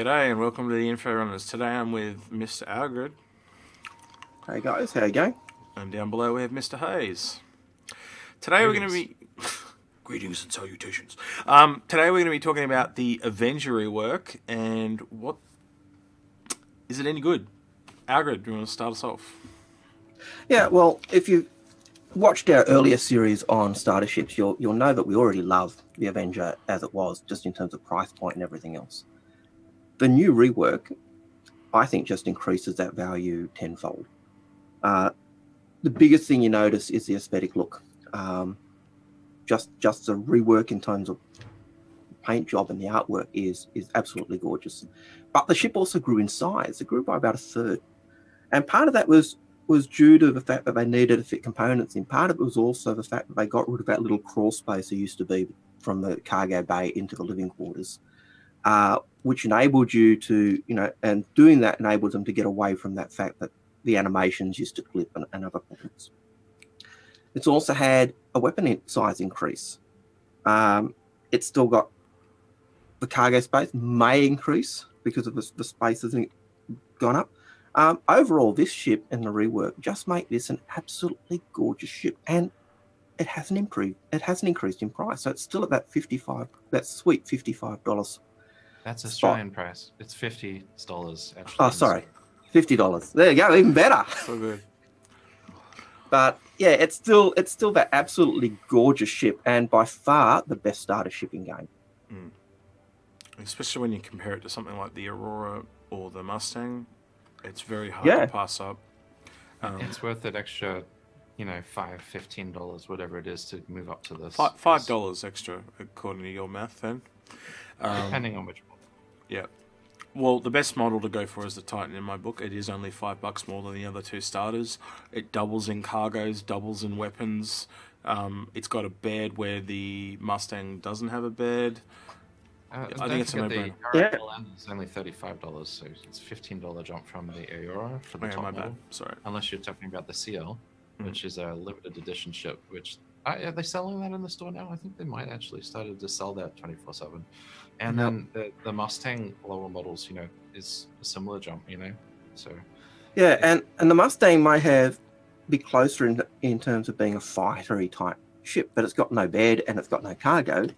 G'day and welcome to the Inforunners. Today I'm with Mr. Algared. Hey guys, how you going? And down below we have Mr. Haze. Today we're going to be... Greetings and salutations. Today we're going to be talking about the Avenger rework and what... Is it any good? Algared, do you want to start us off? Yeah, well, if you've watched our earlier series on starter ships, you'll know that we already love the Avenger as it was, just in terms of price point and everything else. The new rework, I think, just increases that value tenfold. The biggest thing you notice is the aesthetic look. Just the rework in terms of paint job and the artwork is absolutely gorgeous. But the ship also grew in size. It grew by about a third. And part of that was due to the fact that they needed to fit components in. Part of it was also the fact that they got rid of that little crawl space there used to be from the cargo bay into the living quarters, which enabled you to, and doing that enabled them to get away from that fact that the animations used to clip and other problems. It's also had a weapon size increase. It's still got the cargo space may increase because of the space hasn't gone up. Overall, this ship and the rework just make this an absolutely gorgeous ship, and it hasn't improved. It hasn't increased in price, so it's still at that that sweet $55. That's Australian price. It's $50 actually. Oh, sorry, $50. There you go, even better. So good. But yeah, it's still that absolutely gorgeous ship, and by far the best starter ship in game. Especially when you compare it to something like the Aurora or the Mustang. It's very hard to pass up. It's worth it extra, $15, whatever it is, to move up to this. $5 extra, according to your math, then. Depending on which model. Yeah. Well, the best model to go for is the Titan in my book. It is only $5 more than the other two starters. It doubles in cargoes, doubles in weapons. It's got a bed where the Mustang doesn't have a bed. I think it's a no-brainer. Yeah. It's only $35, so it's a $15 jump from the Aurora for the top model. Sorry. Unless you're talking about the CL, which is a limited edition ship, which are they selling that in the store now? I think they might actually started to sell that 24/7. And then the Mustang lower models, is a similar jump, So yeah, and the Mustang may be closer in terms of being a fightery type ship, but it's got no bed and it's got no cargo.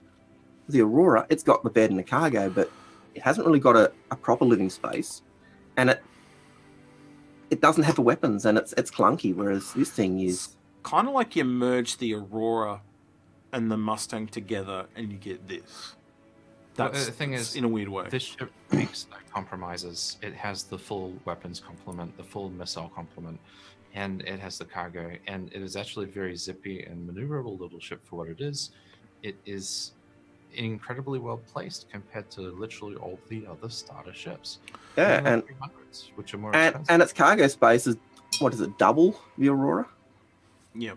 The Aurora, it's got the bed and the cargo, but it hasn't really got a proper living space, and it doesn't have the weapons, and it's clunky. Whereas this thing is kind of like you merge the Aurora and the Mustang together, and you get this. The thing is, in a weird way, this ship makes no compromises. It has the full weapons complement, the full missile complement, and it has the cargo, and it is actually a very zippy and maneuverable little ship for what it is. It is incredibly well placed compared to literally all the other starter ships. Yeah, and 300s, which are more expensive. And its cargo space is, what is it, double the Aurora? Yeah.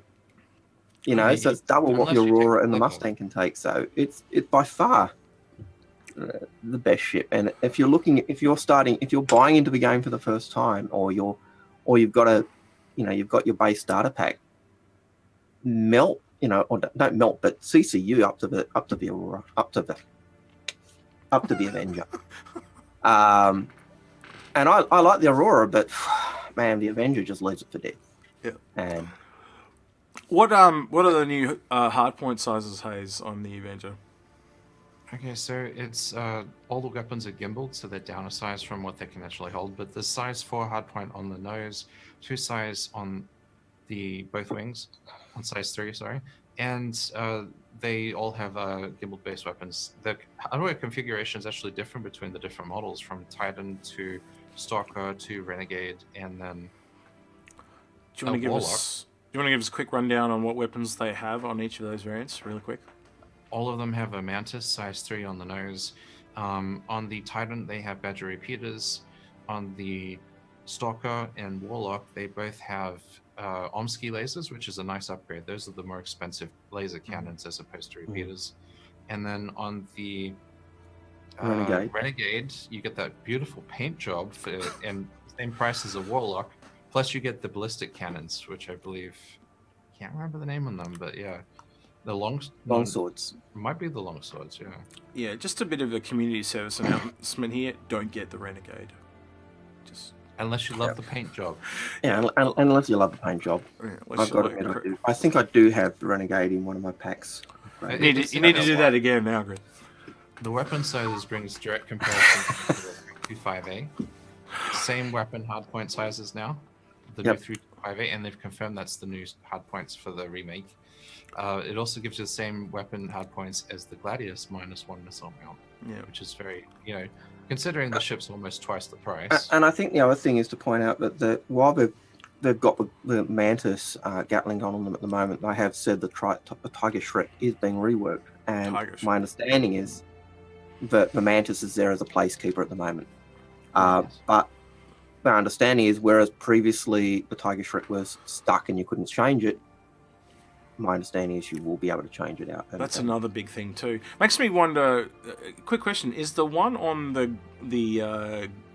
So it's double what the Aurora and the Mustang can take. So it's by far the best ship. And if you're buying into the game for the first time, or you've got you've got your base starter pack, or don't melt, but CCU up to the Aurora, up to the Avenger. And I like the Aurora, but man, the Avenger just leaves it for dead. Yeah. And what are the new hardpoint sizes, Haze, on the Avenger? Okay, so it's all the weapons are gimbaled, so they're down a size from what they can actually hold. But there's size 4 hardpoint on the nose, 2 size on both wings, on size 3, sorry, and they all have gimbal based weapons. The hardware configuration is actually different between the different models, from Titan to Stalker to Renegade, and then do you want to give us a quick rundown on what weapons they have on each of those variants, really quick? All of them have a Mantis size 3 on the nose. On the Titan, they have Badger repeaters. On the Stalker and Warlock, they both have Omsky lasers, which is a nice upgrade. Those are the more expensive laser cannons as opposed to repeaters. And then on the Renegade, you get that beautiful paint job and same price as a Warlock. Plus you get the ballistic cannons, which I believe, can't remember the name on them, but yeah. The long Longswords. might be the long swords. Yeah. Yeah, just a bit of a community service announcement here. Don't get the Renegade. Just Unless you love the paint job. Yeah, unless you love the paint job. yeah, I've got to admit, I do. I think I do have the Renegade in one of my packs. You need to do that again, Algared. The weapon sizes brings direct comparison to the 325A. Same weapon hardpoint sizes now. The new 325A, and they've confirmed that's the new hardpoints for the remake. It also gives you the same weapon hardpoints as the Gladius -1 missile mount. Yeah. Which is very, considering the ship's almost twice the price. And I think the other thing is to point out that while they've got the Mantis Gatling on them at the moment, they have said the Tiger Shrek is being reworked. And my understanding is that the Mantis is there as a placekeeper at the moment. Yes. But my understanding is, whereas previously the Tiger Shrek was stuck and you couldn't change it, my understanding is you will be able to change it out. That's another big thing too. Makes me wonder. Quick question: is the one on the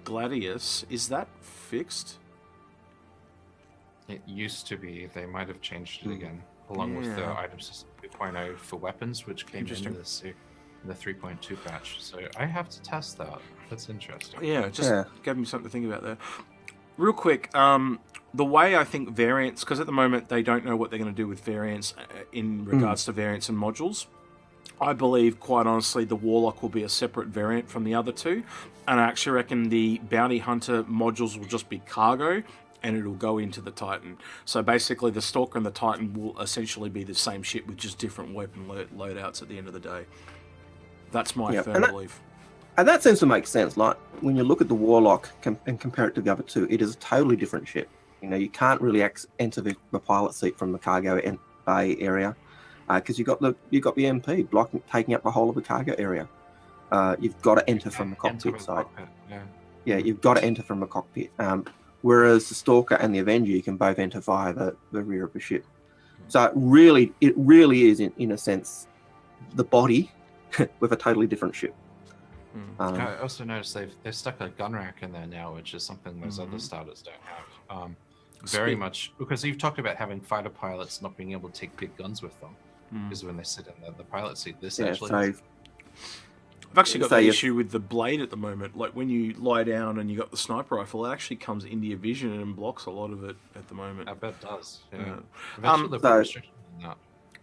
Gladius, is that fixed? It used to be. They might have changed it again, along with the item system 2.0 for weapons, which came in the 3.2 patch. So I have to test that. That's interesting. Yeah, gave me something to think about there. Real quick, the way I think variants, because at the moment they don't know what they're going to do with variants in regards to variants and modules. I believe, quite honestly, the Warlock will be a separate variant from the other two, and I actually reckon the Bounty Hunter modules will just be cargo, and it'll go into the Titan. So basically, the Stalker and the Titan will essentially be the same ship with just different weapon loadouts at the end of the day. That's my firm belief. And that seems to make sense. Like, when you look at the Warlock and compare it to the other two, it is a totally different ship. You can't really enter the pilot seat from the cargo bay area because you've got the MP taking up the whole of the cargo area. You've got to enter from the cockpit side. Yeah, you've got to enter from the cockpit. Whereas the Stalker and the Avenger, you can both enter via the rear of the ship. So it really is, in a sense, the body with a totally different ship. I also noticed they've stuck a gun rack in there now, which is something those other starters don't have. Very much, because you've talked about having fighter pilots not being able to take big guns with them, because when they sit in the pilot seat, I've actually got the issue with the blade at the moment. Like when you lie down and you got the sniper rifle, it actually comes into your vision and blocks a lot of it at the moment. I bet it does. Yeah. Eventually, they'll put restrictions on that.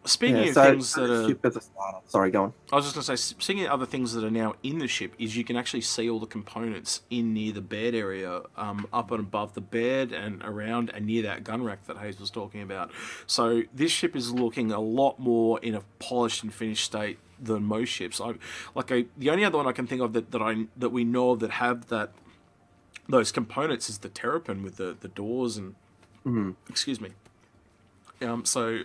Speaking of things that are... Sorry, go on. I was just going to say, speaking of other things that are now in the ship, is you can actually see all the components in near the bed area, up and above the bed and around and near that gun rack that Haze was talking about. So this ship is looking a lot more in a polished and finished state than most ships. The only other one I can think of that we know of that have those components is the Terrapin with the doors and... Excuse me. So,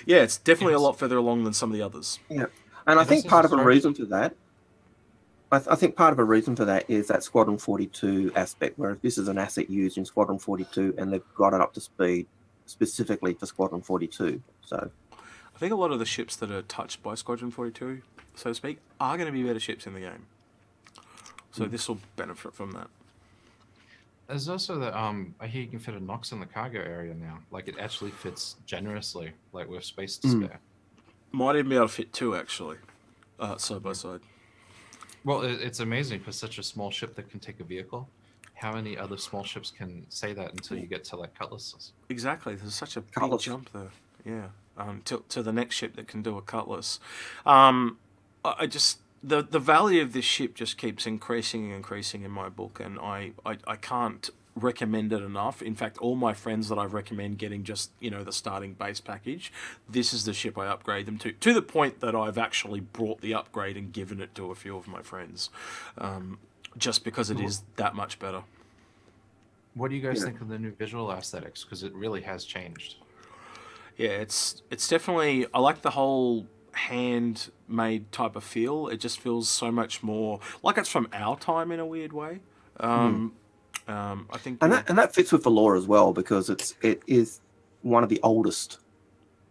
yeah, it's definitely a lot further along than some of the others. Yeah, and I think part of a reason for that, I think part of a reason for that is that Squadron 42 aspect, whereas this is an asset used in Squadron 42, and they've got it up to speed specifically for Squadron 42. So, I think a lot of the ships that are touched by Squadron 42, so to speak, are going to be better ships in the game. So this will benefit from that. There's also the I hear you can fit a Nox in the cargo area now. Like it actually fits generously, like with space to spare. Might even be able to fit two actually, side by side. Well, it's amazing for such a small ship that can take a vehicle. How many other small ships can say that until you get to like Cutlasses? Exactly, there's such a big jump there. Yeah, to the next ship that can do a Cutlass. The value of this ship just keeps increasing and increasing in my book, and I can't recommend it enough. In fact, all my friends that I recommend getting just, the starting base package, this is the ship I upgrade them to the point that I've actually brought the upgrade and given it to a few of my friends, just because it is that much better. What do you guys think of the new visual aesthetics? Because it really has changed. Yeah, it's definitely, I like the whole handmade type of feel. It just feels so much more like it's from our time in a weird way. I think, and that fits with the lore as well, because it is one of the oldest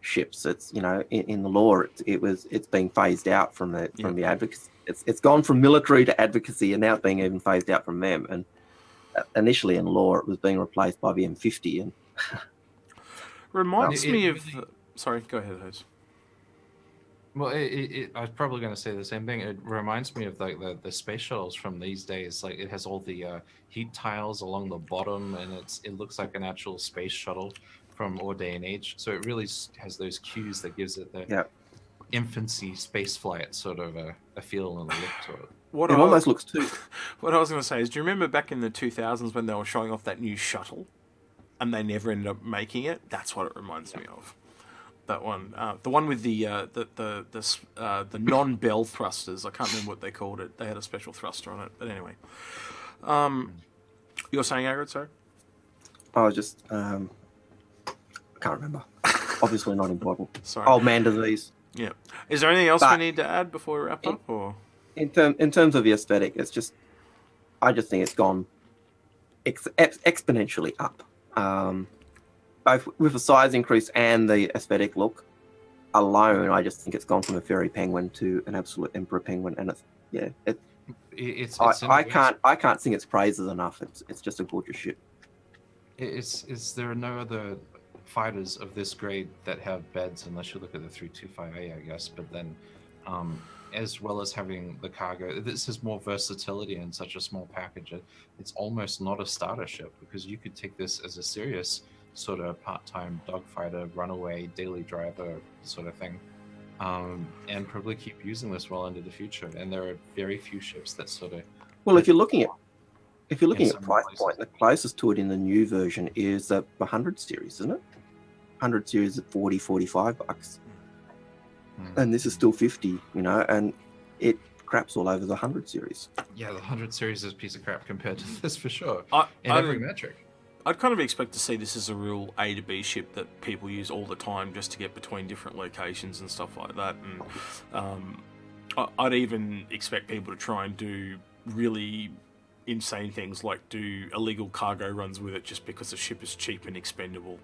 ships. It's in the lore it's being phased out from the advocacy. It's gone from military to advocacy, and now it's being even phased out from them. And initially in lore, it was being replaced by the M50. And reminds me of. Sorry, go ahead, Haze. Well, I was probably going to say the same thing. It reminds me of like the space shuttles from these days. Like it has all the heat tiles along the bottom, and it looks like an actual space shuttle from our day and age. So it really has those cues that gives it the infancy space flight sort of a feel and a look to it. It almost looks too. What I was going to say is, do you remember back in the 2000s when they were showing off that new shuttle, and they never ended up making it? That's what it reminds me of. That one, the one with the non-bell thrusters. I can't remember what they called it. They had a special thruster on it. But anyway, you're saying, Agrid, sorry? I was just I can't remember. Obviously not important. Sorry. Old man disease. Yeah. Is there anything else we need to add before we wrap up? Or in terms of the aesthetic, it's just I just think it's gone exponentially up. Both with the size increase and the aesthetic look alone, I just think it's gone from a fairy penguin to an absolute emperor penguin, and I can't sing its praises enough. It's just a gorgeous ship. There are no other fighters of this grade that have beds, unless you look at the 325A, I guess. But then, as well as having the cargo, this is more versatility in such a small package. It's almost not a starter ship, because you could take this as a serious sort of part-time dogfighter, runaway, daily driver sort of thing, and probably keep using this well into the future. And there are very few ships that sort of... Well, if you're looking at price point, the closest to it in the new version is the 100 series, isn't it? 100 series at $40-45, and this is still 50, and it craps all over the 100 series. Yeah, the 100 series is a piece of crap compared to this for sure. In every metric. I'd kind of expect to see this as a real A to B ship that people use all the time just to get between different locations and stuff like that. And I'd even expect people to try and do really insane things like do illegal cargo runs with it just because the ship is cheap and expendable,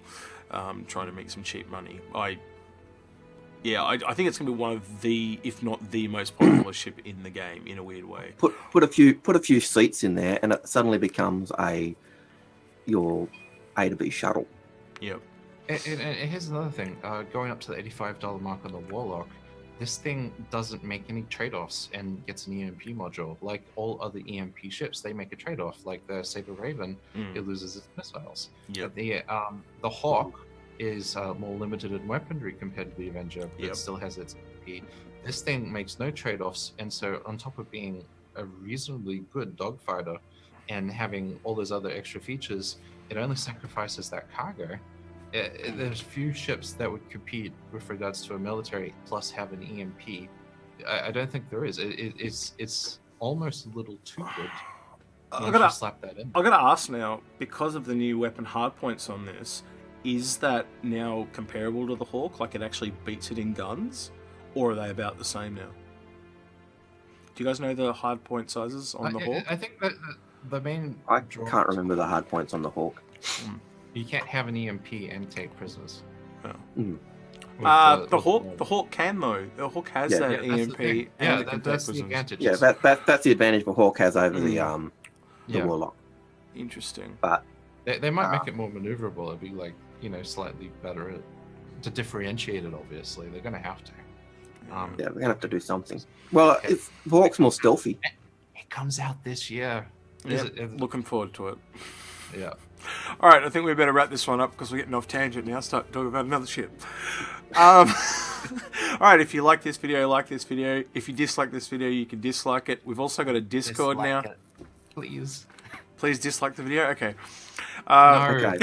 trying to make some cheap money. I think it's going to be one of the, if not the most popular ship in the game in a weird way. Put a few seats in there, and it suddenly becomes your A to B shuttle. Yep. And here's another thing. Going up to the $85 mark on the Warlock, this thing doesn't make any trade-offs and gets an EMP module. Like all other EMP ships, they make a trade-off. Like the Saber Raven, it loses its missiles. Yep. The Hawk is more limited in weaponry compared to the Avenger, but it still has its EMP. This thing makes no trade-offs, and so on top of being a reasonably good dogfighter and having all those other extra features, it only sacrifices that cargo. There's few ships that would compete with regards to a military plus have an EMP. I don't think there is. It's almost a little too good. I'm gonna slap that in. I'm gonna ask now, because of the new weapon hardpoints on this, is that now comparable to the Hawk? Like it actually beats it in guns, or are they about the same now? Do you guys know the hardpoint sizes on the Hawk? I think that the main... I can't remember the hard points on the Hawk. You can't have an EMP and take prisoners. The Hawk can though. The Hawk has that EMP. That's the advantage. Yeah, that's the advantage the Hawk has over the Warlock. Interesting. But they might make it more maneuverable. It'd be like slightly better to differentiate it. Obviously, they're going to have to. They're going to have to do something. Well, the Hawk's more stealthy. It comes out this year. Looking forward to it. Yeah. All right, I think we better wrap this one up because we're getting off tangent now. Start talking about another ship. All right, if you like this video, like this video. If you dislike this video, you can dislike it. We've also got a Discord now. Please dislike the video. Okay. Okay.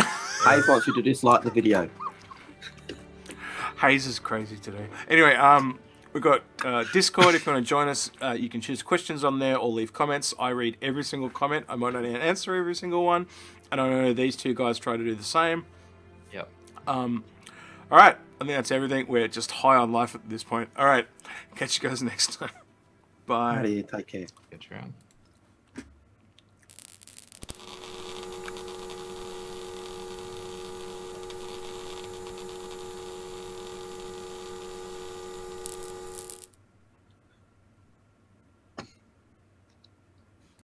Haze wants you to dislike the video. Haze is crazy today. Anyway, we've got Discord. If you want to join us, you can choose questions on there or leave comments. I read every single comment. I might not answer every single one. And I know these two guys try to do the same. Yep. All right. I think that's everything. We're just high on life at this point. All right. Catch you guys next time. Bye. How do you take care? Get you around.